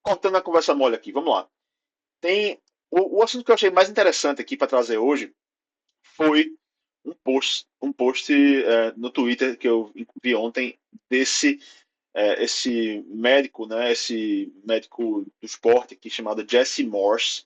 cortando a conversa mole aqui, vamos lá. Tem o assunto que eu achei mais interessante aqui para trazer hoje foi um post no Twitter que eu vi ontem desse esse médico, né, esse médico do esporte aqui chamado Jesse Morse,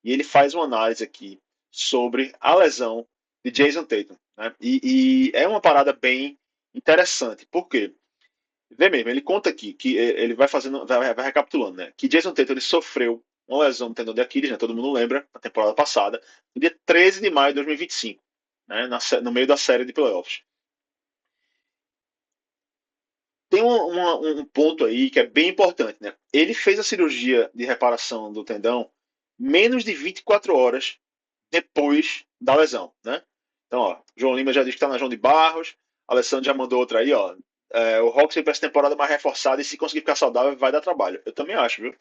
e ele faz uma análise aqui sobre a lesão de Jason Tatum, né? E é uma parada bem interessante, por quê? Vê mesmo, ele conta aqui que ele vai fazendo, vai recapitulando, né? Que Jason Tatum ele sofreu uma lesão no tendão de Aquiles, né? Todo mundo lembra, na temporada passada, no dia 13 de maio de 2025, né? No meio da série de playoffs. Tem um ponto aí que é bem importante, né? Ele fez a cirurgia de reparação do tendão menos de 24 horas depois da lesão, né? Então, ó, João Lima já disse que está na João de Barros, Alessandro já mandou outra aí, ó. O Roxy para essa temporada mais reforçada e se conseguir ficar saudável vai dar trabalho. Eu também acho, viu?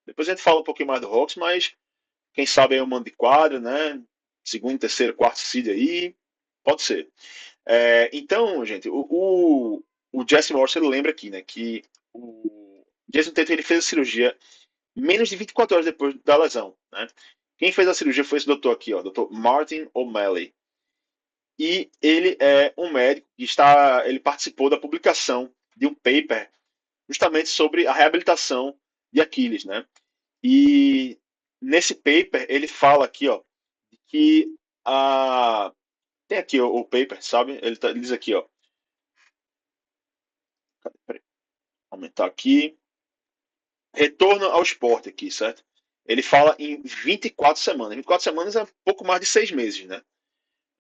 Depois a gente fala um pouquinho mais do Roxy, mas quem sabe aí um mando de quadro, né? Segundo, terceiro, quarto seed aí, pode ser. Então, gente, o Jesse Morse ele lembra aqui, né, que o Jason Tatum ele fez a cirurgia menos de 24 horas depois da lesão, né? Quem fez a cirurgia foi esse doutor aqui, ó, doutor Martin O'Malley. E ele é um médico que ele participou da publicação de um paper justamente sobre a reabilitação de Aquiles, né? E nesse paper ele fala aqui, ó, que a tem aqui o paper, sabe? Ele diz aqui, ó, peraí, aumentar aqui, retorno ao esporte aqui, certo? Ele fala em 24 semanas. 24 semanas é pouco mais de 6 meses, né?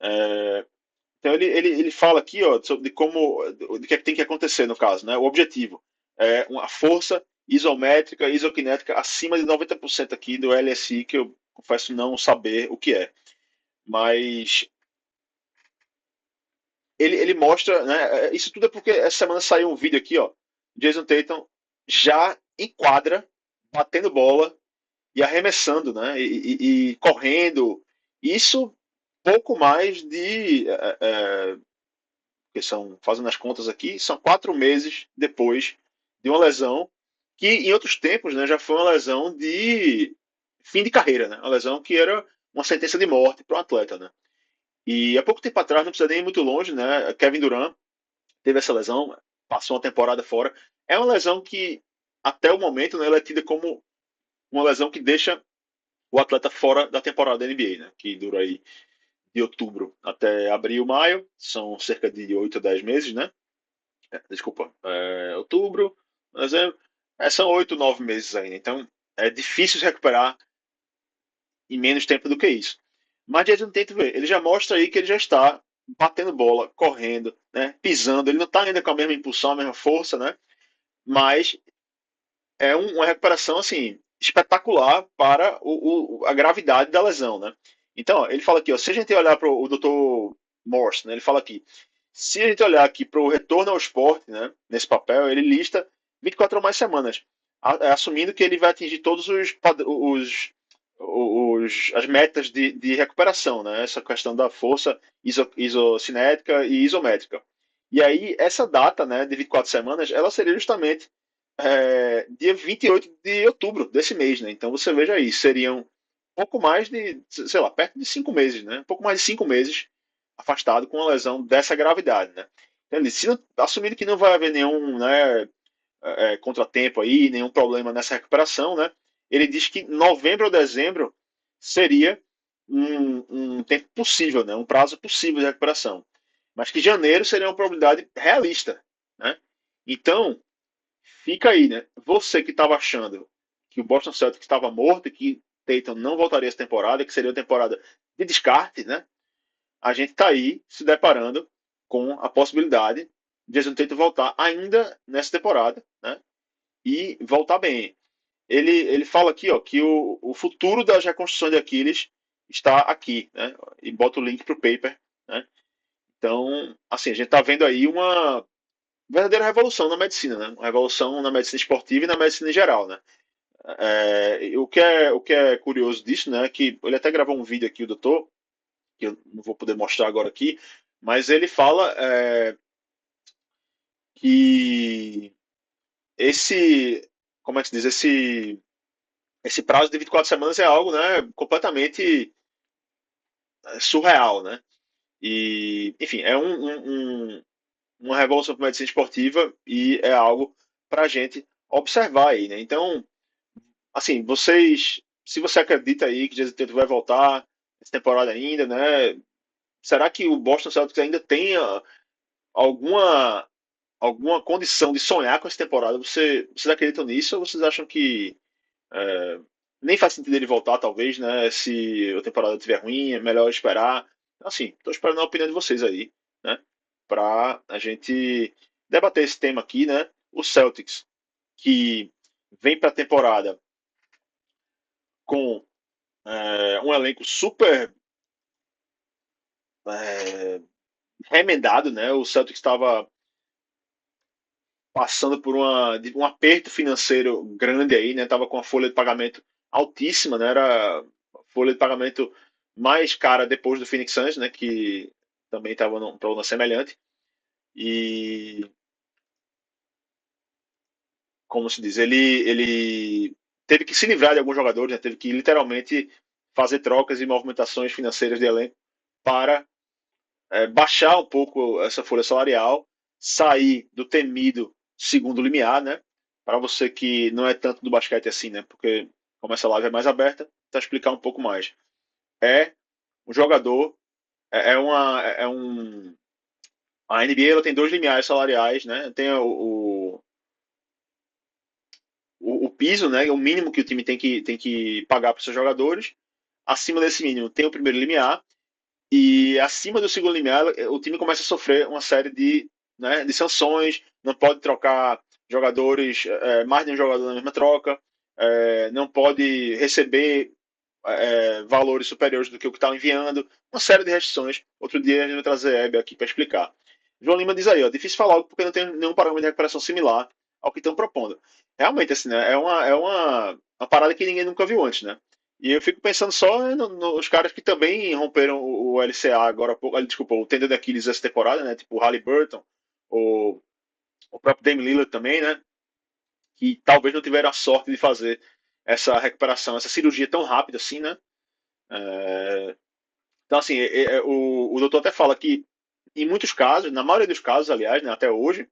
É, então ele fala aqui, ó, de como, de que tem que acontecer no caso, né? O objetivo é uma força isométrica, isoquinética acima de 90% aqui do LSI, que eu confesso não saber o que é. Mas ele mostra, né? Isso tudo é porque essa semana saiu um vídeo aqui, ó. Jason Tatum já em quadra, batendo bola e arremessando, né? E correndo. Isso pouco mais de. Que são, fazendo as contas aqui, são 4 meses depois de uma lesão que em outros tempos né, já foi uma lesão de fim de carreira, né? Uma lesão que era uma sentença de morte para um atleta, né? E há pouco tempo atrás, não precisa nem ir muito longe, né? Kevin Durant teve essa lesão, passou uma temporada fora. É uma lesão que, até o momento, né, ela é tida como uma lesão que deixa o atleta fora da temporada da NBA, né? Que dura aí de outubro até abril, maio, são cerca de 8 a 10 meses, né? Desculpa, outubro, dezembro, são 8, 9 meses ainda. Então é difícil se recuperar em menos tempo do que isso. Mas Jason Tatum, ele já mostra aí que ele já está batendo bola, correndo, né, pisando. Ele não está ainda com a mesma impulsão, a mesma força, né? Mas é uma recuperação assim espetacular para a gravidade da lesão, né? Então, ó, ele fala aqui, ó, se a gente olhar para o Dr. Morse, né, ele fala aqui, se a gente olhar aqui para o retorno ao esporte, né, nesse papel, ele lista 24 ou mais semanas, assumindo que ele vai atingir todos as metas de recuperação, né? Essa questão da força isocinética e isométrica. E aí, essa data, né, de 24 semanas, ela seria justamente dia 28 de outubro desse mês, né? Então você veja aí, seriam pouco mais de, sei lá, perto de 5 meses, né? Um pouco mais de 5 meses afastado com uma lesão dessa gravidade, né? Então, assumindo que não vai haver nenhum, né, contratempo aí, nenhum problema nessa recuperação, né? Ele diz que novembro ou dezembro seria um tempo possível, né? Um prazo possível de recuperação, mas que janeiro seria uma probabilidade realista, né? Então fica aí, né? Você que estava achando que o Boston Celtics estava morto e que Tatum não voltaria essa temporada, que seria uma temporada de descarte, né? A gente está aí se deparando com a possibilidade de Jason Tatum voltar ainda nessa temporada, né? E voltar bem. Ele fala aqui, ó, que o futuro das reconstruções de Aquiles está aqui, né? E bota o link para o paper, né? Então, assim, a gente está vendo aí uma verdadeira revolução na medicina, né? Uma revolução na medicina esportiva e na medicina em geral, né? O que é curioso disso, né? Que ele até gravou um vídeo aqui, o doutor, que eu não vou poder mostrar agora aqui, mas ele fala que esse, como é que se diz, esse esse prazo de 24 semanas é algo, né, completamente surreal, né? E, enfim, é uma revolução para a medicina esportiva e é algo para a gente observar aí, né? Então, assim, se você acredita aí que Jesus Tatum vai voltar essa temporada ainda, né? Será que o Boston Celtics ainda tem alguma alguma condição de sonhar com essa temporada? Vocês acreditam nisso ou vocês acham que é, nem faz sentido ele voltar, talvez, né? Se a temporada estiver ruim, é melhor esperar. Assim, estou esperando a opinião de vocês aí, né? Para a gente debater esse tema aqui, né? O Celtics, que vem para a temporada com um elenco super é, remendado, né? O Celtics estava passando por um aperto financeiro grande aí, né? Tava com a folha de pagamento altíssima, né? Era a folha de pagamento mais cara depois do Phoenix Suns, né? Que também estava num problema semelhante. E, como se diz, ele teve que se livrar de alguns jogadores, né? Teve que literalmente fazer trocas e movimentações financeiras de elenco para baixar um pouco essa folha salarial, sair do temido segundo limiar, né? Para você que não é tanto do basquete assim, né? Porque como essa live é mais aberta, para explicar um pouco mais. É um jogador, é um a NBA ela tem dois limiares salariais, né? Tem o piso, né? O mínimo que o time tem que pagar para os seus jogadores. Acima desse mínimo tem o primeiro limiar. E acima do segundo limiar, o time começa a sofrer uma série de sanções, não pode trocar jogadores, mais de um jogador na mesma troca, não pode receber valores superiores do que o que está enviando, uma série de restrições. Outro dia a gente vai trazer a Hebe aqui para explicar. João Lima diz aí, ó, difícil falar algo porque não tem nenhum parâmetro de recuperação similar ao que estão propondo. Realmente, assim, né, uma parada que ninguém nunca viu antes, né? E eu fico pensando só nos caras que também romperam o LCA agora há pouco, desculpa, o tendão de Aquiles essa temporada, né? Tipo o Halliburton, o, o próprio Dame Lillard também, né? Que talvez não tiveram a sorte de fazer essa recuperação, essa cirurgia tão rápida assim, né? Então, assim, o doutor até fala que em muitos casos, na maioria dos casos, aliás, né, até hoje,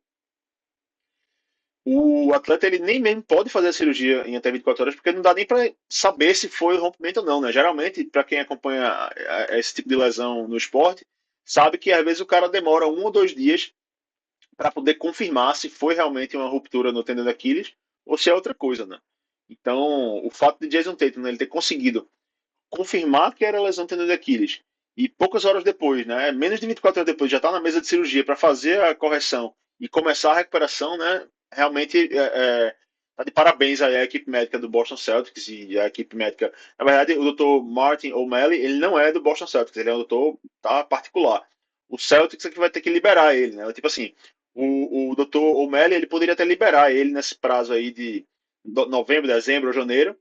o atleta ele nem mesmo pode fazer a cirurgia em até 24 horas, porque não dá nem para saber se foi rompimento ou não, né? Geralmente, para quem acompanha esse tipo de lesão no esporte, sabe que às vezes o cara demora 1 ou 2 dias para poder confirmar se foi realmente uma ruptura no tendão de Aquiles ou se é outra coisa, né? Então, o fato de Jason Tatum, né, ele ter conseguido confirmar que era lesão do tendão de Aquiles e poucas horas depois, né, menos de 24 horas depois, já está na mesa de cirurgia para fazer a correção e começar a recuperação, né, realmente tá de parabéns aí a equipe médica do Boston Celtics e a equipe médica. Na verdade, o Dr. Martin O'Malley, ele não é do Boston Celtics, ele é um doutor tá, particular. O Celtics é que vai ter que liberar ele, né? Tipo assim, o Dr. O'Malley, ele poderia até liberar ele nesse prazo aí de novembro, dezembro ou janeiro,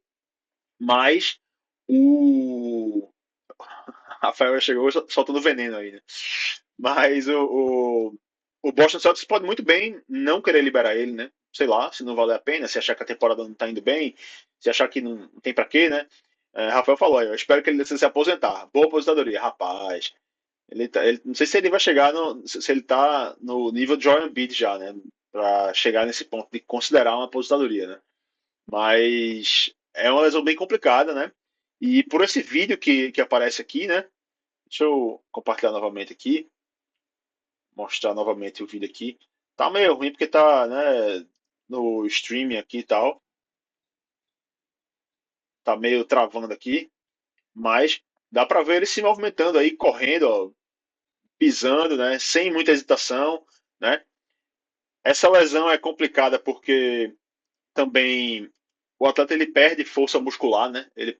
mas o Rafael já chegou soltando veneno aí, né? Mas o Boston Celtics pode muito bem não querer liberar ele, né? Sei lá, se não vale a pena, se achar que a temporada não tá indo bem, se achar que não tem pra quê, né? Rafael falou, eu espero que ele decida se aposentar. Boa aposentadoria. Rapaz, não sei se ele vai chegar se ele tá no nível de Joel Embiid já, né? Pra chegar nesse ponto de considerar uma aposentadoria, né? Mas é uma lesão bem complicada, né? E por esse vídeo que aparece aqui, né? Deixa eu compartilhar novamente aqui, mostrar novamente o vídeo aqui. Tá meio ruim porque tá, né, no streaming aqui e tal. Tá meio travando aqui, mas dá pra ver ele se movimentando aí, correndo, ó, pisando, né, sem muita hesitação, né? Essa lesão é complicada porque também o atleta ele perde força muscular, né? Ele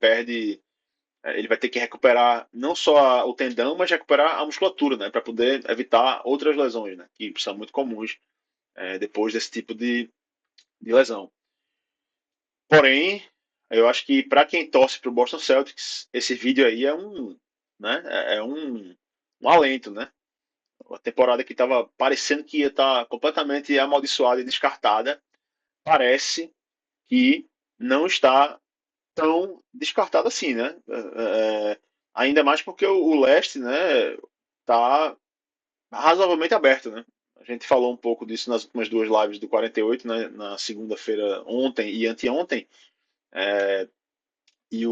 vai ter que recuperar não só o tendão, mas recuperar a musculatura, né, para poder evitar outras lesões, né, que são muito comuns depois desse tipo de lesão. Porém, eu acho que para quem torce para o Boston Celtics, esse vídeo aí né, um alento, né? Uma temporada que estava parecendo que ia estar completamente amaldiçoada e descartada, parece que não está tão descartado assim, né? Ainda mais porque o leste, né, tá razoavelmente aberto, né? A gente falou um pouco disso nas últimas duas lives do 48, né, na segunda-feira, ontem e anteontem, e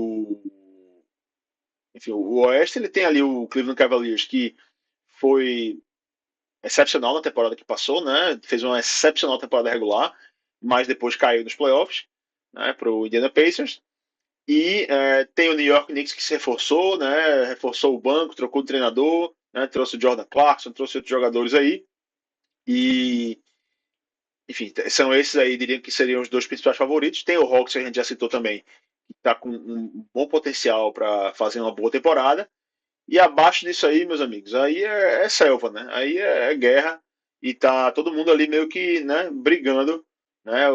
enfim, o Oeste ele tem ali o Cleveland Cavaliers que foi excepcional na temporada que passou, né? Fez uma excepcional temporada regular, mas depois caiu nos playoffs, né? Para o Indiana Pacers. E tem o New York Knicks que se reforçou, né? Reforçou o banco, trocou o treinador, né? Trouxe o Jordan Clarkson, trouxe outros jogadores aí. E, enfim, são esses aí, diria que seriam os dois principais favoritos. Tem o Hawks, que a gente já citou também, que está com um bom potencial para fazer uma boa temporada. E abaixo disso aí, meus amigos, aí é selva, né? Aí é guerra e tá todo mundo ali meio que, né, brigando, né?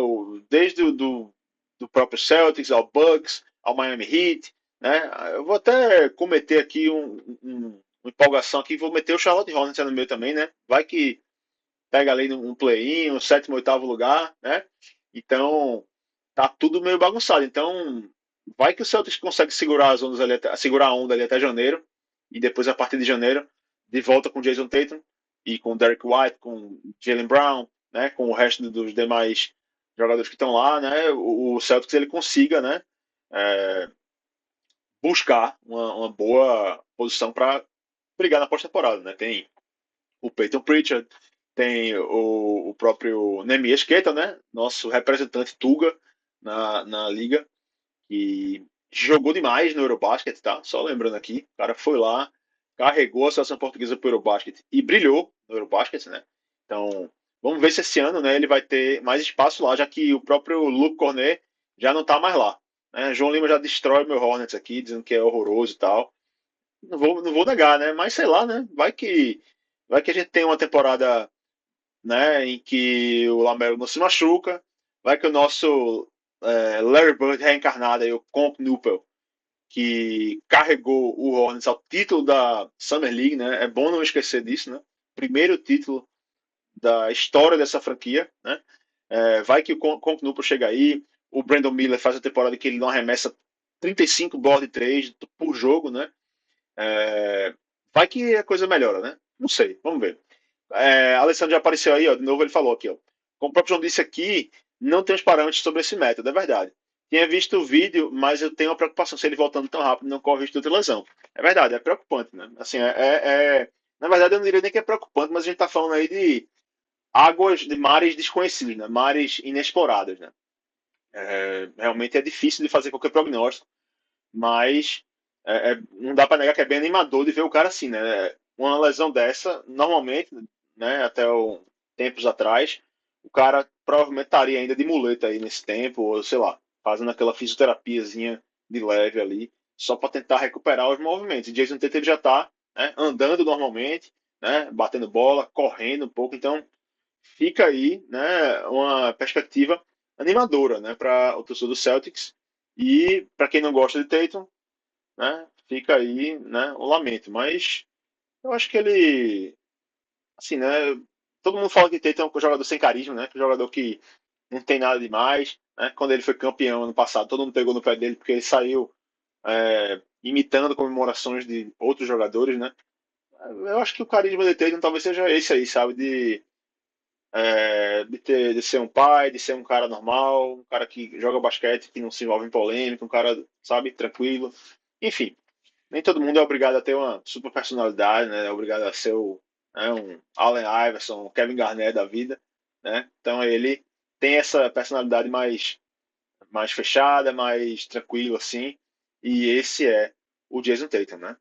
Desde do próprio Celtics ao Bucks, ao Miami Heat, né? Eu vou até cometer aqui uma empolgação aqui, vou meter o Charlotte Hornets no meio também, né? Vai que pega ali um play-in, um sétimo, oitavo lugar, né? Então, tá tudo meio bagunçado. Então, vai que o Celtics consegue segurar as ondas ali, segurar a onda ali até janeiro, e depois a partir de janeiro, de volta com Jason Tatum e com Derek White, com Jalen Brown, né, com o resto dos demais jogadores que estão lá, né, o Celtics ele consiga, né, é, buscar uma boa posição para brigar na pós-temporada, né? Tem o Peyton Pritchard, tem o próprio Nemias Queta, né? Nosso representante Tuga na liga, que jogou demais no Eurobasket, tá? Só lembrando aqui, o cara foi lá, carregou a seleção portuguesa para o Eurobasket e brilhou no Eurobasket, né? Então, vamos ver se esse ano, né, ele vai ter mais espaço lá, já que o próprio Luke Cornet já não tá mais lá. Né? João Lima já destrói meu Hornets aqui, dizendo que é horroroso e tal. Não vou negar, né? Mas sei lá, né? Vai que a gente tem uma temporada, né, em que o Lamelo não se machuca, vai que o nosso Larry Bird reencarnado aí, o Comp Newpel, que carregou o Hornets ao título da Summer League, né? É bom não esquecer disso, né? Primeiro título da história dessa franquia, né? Vai que o Comp Newpel chega aí, o Brandon Miller faz a temporada que ele não arremessa 35 bolas de 3 por jogo, né? É, vai que a coisa melhora, né? Não sei, vamos ver. Alessandro já apareceu aí, ó, de novo ele falou aqui, ó. Como o próprio João disse aqui, não tem os parâmetros sobre esse método, é verdade. Tinha visto o vídeo, mas eu tenho uma preocupação se ele voltando tão rápido não corre risco de outra lesão. É verdade, é preocupante, né? Assim, na verdade, eu não diria nem que é preocupante, mas a gente tá falando aí de águas, de mares desconhecidos, né? Mares inexploradas, né? Realmente é difícil de fazer qualquer prognóstico, mas não dá para negar que é bem animador de ver o cara assim, né? Uma lesão dessa, normalmente, né, tempos atrás, o cara provavelmente estaria ainda de muleta aí nesse tempo, ou sei lá, fazendo aquela fisioterapiazinha de leve ali, só para tentar recuperar os movimentos. E Jason Tatum ele já está, né, andando normalmente, né, batendo bola, correndo um pouco, então fica aí, né, uma perspectiva animadora, né, para o torcedor do Celtics. E para quem não gosta de Tatum, né, fica aí, né, o lamento. Mas eu acho que ele, assim, né, todo mundo fala que Tatum é um jogador sem carisma, né, que é um jogador que não tem nada demais, né. Quando ele foi campeão ano passado, todo mundo pegou no pé dele porque ele saiu imitando comemorações de outros jogadores, né. Eu acho que o carisma de Tatum talvez seja esse aí, sabe, de ser um pai, de ser um cara normal, um cara que joga basquete, que não se envolve em polêmica, um cara, sabe, tranquilo. Enfim, nem todo mundo é obrigado a ter uma super personalidade, né? É obrigado a ser um Allen Iverson, um Kevin Garnett da vida, né? Então ele tem essa personalidade mais fechada, mais tranquila, assim, e esse é o Jason Tatum, né?